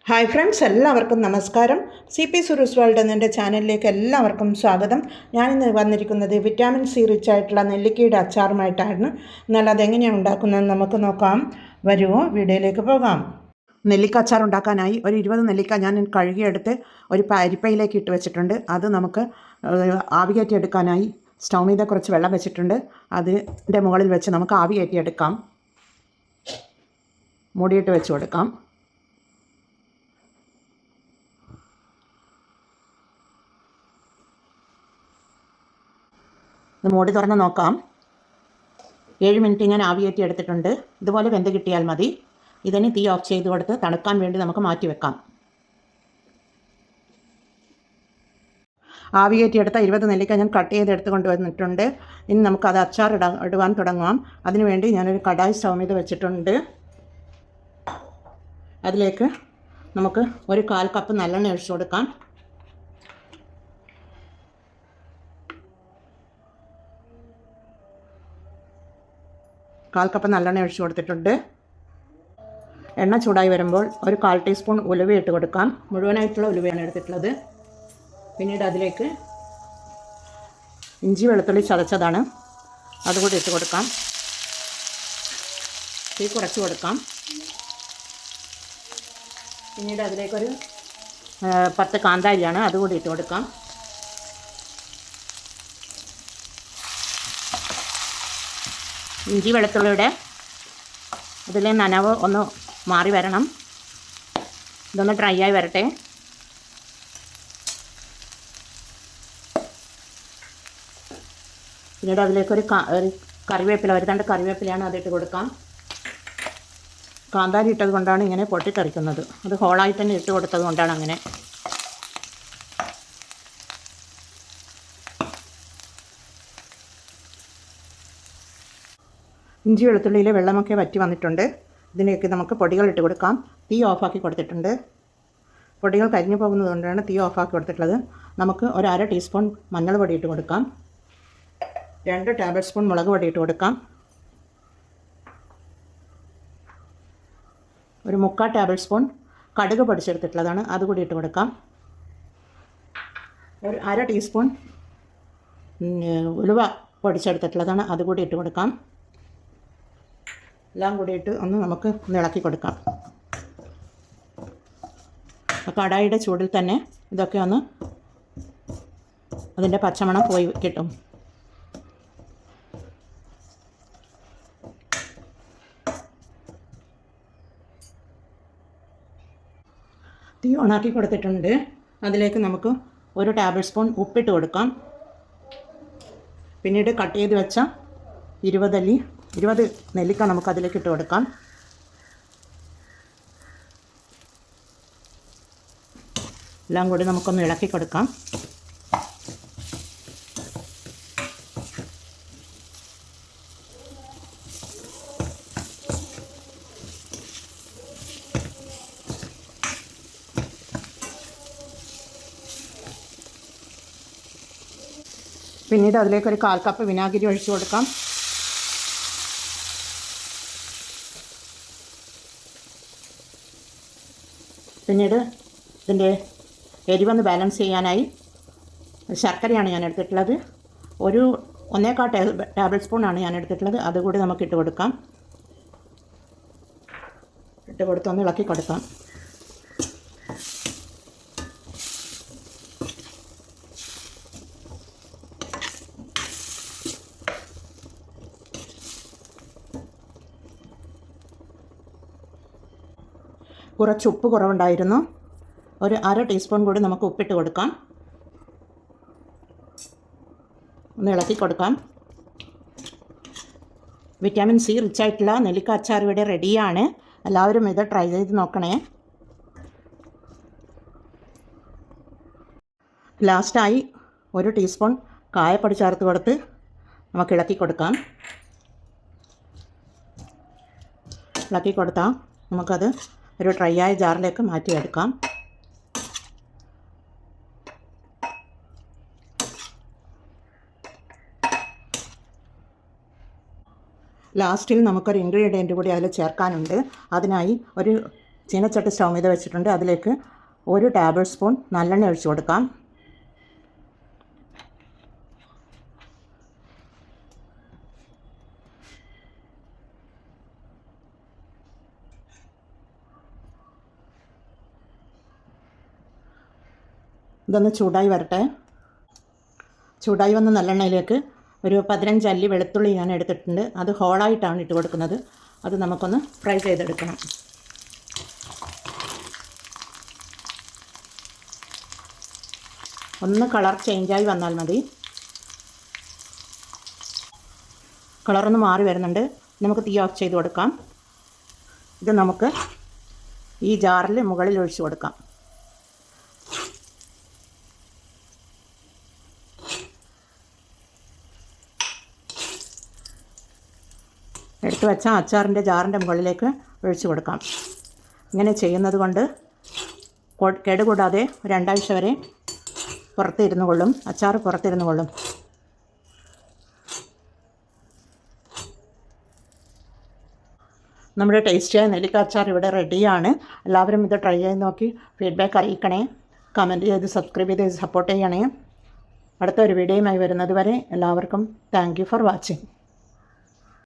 Hi friends, എല്ലാവർക്കും നമസ്കാരം. CP സുരൂസ് world എന്ന ചാനലിലേക്ക് എല്ലാവർക്കും സ്വാഗതം. ഞാനിന്ന് വന്നിരിക്കുന്നത് വിറ്റാമിൻ സി റിച്ച് ആയിട്ടുള്ള നെല്ലിക്കയുടെ അച്ചാറുമായിട്ടാണ്. എന്നാൽ അതെങ്ങനെയാണ് ഉണ്ടാക്കുന്നതെന്ന് നമുക്ക് നോക്കാം. വരുമോ, വീഡിയോയിലേക്ക് പോകാം. നെല്ലിക്ക അച്ചാർ ഉണ്ടാക്കാനായി ഒരു 20 നെല്ലിക്ക ഞാൻ കഴുകിയെടുത്ത് ഒരു അരിപ്പയിലേക്ക് ഇട്ട് വെച്ചിട്ടുണ്ട്. അത് നമുക്ക് ആവി കയറ്റിയെടുക്കാനായി സ്റ്റൗ മീത കുറച്ച് വെള്ളം വെച്ചിട്ടുണ്ട്. അതിൻ്റെ മുകളിൽ വെച്ച് നമുക്ക് ആവി കയറ്റിയെടുക്കാം. മൂടിയിട്ട് വെച്ച് കൊടുക്കാം. മൂടി തുറന്ന് നോക്കാം. 7 മിനിറ്റ് ഞാൻ ആവി കയറ്റി എടുത്തിട്ടുണ്ട്. ഇതുപോലെ വെന്ത് കിട്ടിയാൽ മതി. ഇതിന് തീ ഓഫ് ചെയ്ത് കൊടുത്ത് തണുക്കാൻ വേണ്ടി നമുക്ക് മാറ്റി വെക്കാം. ആവി കയറ്റിയെടുത്ത 20 നെല്ലിക്ക ഞാൻ കട്ട് ചെയ്തെടുത്ത് കൊണ്ടുവന്നിട്ടുണ്ട്. ഇനി നമുക്കത് അച്ചാർ ഇടുവാൻ തുടങ്ങാം. അതിനുവേണ്ടി ഞാനൊരു കടായി സ്റ്റൗ മീത വെച്ചിട്ടുണ്ട്. അതിലേക്ക് നമുക്ക് ഒരു 1/4 കപ്പ് നല്ലെണ്ണ ഒഴിച്ചു കൊടുക്കാം. കപ്പ് നല്ലെണ്ണ ഒഴിച്ചു കൊടുത്തിട്ടുണ്ട്. എണ്ണ ചൂടായി വരുമ്പോൾ ഒരു 1/4 ടീസ്പൂൺ ഉലുവ ഇട്ട് കൊടുക്കാം. മുഴുവനായിട്ടുള്ള ഉലുവയാണ് എടുത്തിട്ടുള്ളത്. പിന്നീട് അതിലേക്ക് ഇഞ്ചി വെളുത്തുള്ളി ചതച്ചതാണ്, അതുകൂടി ഇട്ട് കൊടുക്കാം. തീ കുറച്ച് കൊടുക്കാം. പിന്നീട് അതിലേക്കൊരു 10 കാന്താരിയാണ്, അതുകൂടി ഇട്ട് കൊടുക്കാം. ഇഞ്ചി വെളുത്തുള്ളിയുടെ അതിലെ നനവ് ഒന്ന് മാറി വരണം. ഇതൊന്ന് ഡ്രൈ ആയി വരട്ടെ. പിന്നീട് അതിലേക്കൊരു കറിവേപ്പില, ഒരു തണ്ട് കറിവേപ്പിലയാണ്, അതിട്ട് കൊടുക്കാം. കാന്താരി ഇട്ടത് കൊണ്ടാണ് ഇങ്ങനെ പൊട്ടിത്തെറിക്കുന്നത്. അത് ഹോളായി തന്നെ ഇട്ട് കൊടുത്തത് കൊണ്ടാണ് അങ്ങനെ. ഇഞ്ചി വെളുത്തുള്ളിയിലെ വെള്ളമൊക്കെ വറ്റി വന്നിട്ടുണ്ട്. ഇതിലേക്ക് നമുക്ക് പൊടികൾ ഇട്ട് കൊടുക്കാം. തീ ഓഫാക്കി കൊടുത്തിട്ടുണ്ട്. പൊടികൾ കരിഞ്ഞു പോകുന്നത് കൊണ്ടാണ് തീ ഓഫാക്കി കൊടുത്തിട്ടുള്ളത്. നമുക്ക് ഒരു 1/2 ടീസ്പൂൺ മഞ്ഞൾ പൊടി ഇട്ട് കൊടുക്കാം. 2 ടേബിൾ സ്പൂൺ മുളക് പൊടി ഇട്ട് കൊടുക്കാം. ഒരു 3/4 ടേബിൾ സ്പൂൺ കടുക് പൊടിച്ചെടുത്തിട്ടുള്ളതാണ്, അതുകൂടി ഇട്ട് കൊടുക്കാം. ഒരു 1/2 ടീസ്പൂൺ ഉലുവ പൊടിച്ചെടുത്തിട്ടുള്ളതാണ്, അതുകൂടി ഇട്ട് കൊടുക്കാം. എല്ലാം കൂടിയിട്ട് നമുക്ക് ഇളക്കി കൊടുക്കാം. കടായിയുടെ ചൂടിൽ തന്നെ ഇതൊക്കെ അതിൻ്റെ പച്ചമണം പോയി കിട്ടും. തീ ഓണാക്കി കൊടുത്തിട്ടുണ്ട്. അതിലേക്ക് നമുക്ക് ഒരു ടേബിൾ സ്പൂൺ ഉപ്പിട്ട് കൊടുക്കാം. പിന്നീട് കട്ട് ചെയ്ത് വെച്ച 20 നെല്ലിക്ക നമുക്ക് അതിലേക്ക് ഇട്ട് കൊടുക്കാം. എല്ലാം കൂടി നമുക്കൊന്ന് ഇളക്കി കൊടുക്കാം. പിന്നീട് അതിലേക്ക് ഒരു 1/4 കപ്പ് വിനാഗിരി ഒഴിച്ചു കൊടുക്കാം. പിന്നീട് ഇതിൻ്റെ എരിവൊന്ന് ബാലൻസ് ചെയ്യാനായി ശർക്കരയാണ് ഞാൻ എടുത്തിട്ടുള്ളത്. ഒരു 1/4 ടേബിൾ സ്പൂണാണ് ഞാൻ എടുത്തിട്ടുള്ളത്, അതുകൂടി നമുക്ക് ഇട്ട് കൊടുക്കാം. ഇട്ട് കൊടുത്തൊന്ന് ഇളക്കി കൊടുക്കാം. കുറച്ച് ഉപ്പ് കുറവുണ്ടായിരുന്നു. ഒരു 1/2 ടീസ്പൂൺ കൂടി നമുക്ക് ഉപ്പിട്ട് കൊടുക്കാം. ഒന്ന് ഇളക്കി കൊടുക്കാം. വിറ്റാമിൻ സി റിച്ച് ആയിട്ടുള്ള നെല്ലിക്ക അച്ചാർ ഇവിടെ റെഡിയാണ്. എല്ലാവരും ഇത് ട്രൈ ചെയ്ത് നോക്കണേ. ലാസ്റ്റായി ഒരു ടീസ്പൂൺ കായപ്പൊടി ചേർത്ത് കൊടുത്ത് നമുക്ക് ഇളക്കി കൊടുക്കാം. ഇളക്കി കൊടുത്താൽ നമുക്കത് ഒരു ഡ്രൈ ആയ ജാറിലേക്ക് മാറ്റിയെടുക്കാം. ലാസ്റ്റിൽ നമുക്കൊരു ഇൻഗ്രീഡിയൻറ്റ് കൂടി അതിൽ ചേർക്കാനുണ്ട്. അതിനായി ഒരു ചീനച്ചട്ടി സ്റ്റൗ മീത വെച്ചിട്ടുണ്ട്. അതിലേക്ക് 1 ടേബിൾ സ്പൂൺ നല്ലെണ്ണ ഒഴിച്ച് കൊടുക്കാം. ഇതൊന്ന് ചൂടായി വരട്ടെ. ചൂടായി വന്ന നല്ലെണ്ണയിലേക്ക് ഒരു 15 അല്ലി വെളുത്തുള്ളി ഞാൻ എടുത്തിട്ടുണ്ട്. അത് ഹോളായിട്ടാണ് ഇട്ട് കൊടുക്കുന്നത്. അത് നമുക്കൊന്ന് ഫ്രൈ ചെയ്തെടുക്കണം. ഒന്ന് കളർ ചേഞ്ചായി വന്നാൽ മതി. കളറൊന്ന് മാറി വരുന്നുണ്ട്. നമുക്ക് തീ ഓഫ് ചെയ്ത് കൊടുക്കാം. ഇത് നമുക്ക് ഈ ജാറിൽ മുകളിൽ ഒഴിച്ച് കൊടുക്കാം. എടുത്തു വെച്ച അച്ചാറിൻ്റെ ജാറിൻ്റെ മുകളിലേക്ക് ഒഴിച്ച് കൊടുക്കാം. ഇങ്ങനെ ചെയ്യുന്നത് കൊണ്ട് കേടുകൂടാതെ 2 ആഴ്ച വരെ പുറത്തിരുന്നു കൊള്ളും. അച്ചാർ പുറത്തിരുന്നു കൊള്ളും. നമ്മുടെ ടേസ്റ്റിയായ നെല്ലിക്ക അച്ചാർ ഇവിടെ റെഡിയാണ്. എല്ലാവരും ഇത് ട്രൈ ചെയ്ത് നോക്കി ഫീഡ്ബാക്ക് അറിയിക്കണേ. കമൻറ്റ് ചെയ്ത് സബ്സ്ക്രൈബ് ചെയ്ത് സപ്പോർട്ട് ചെയ്യണേ. അടുത്ത ഒരു വീഡിയോയുമായി വരുന്നത് വരെ എല്ലാവർക്കും താങ്ക് യു ഫോർ വാച്ചിങ്.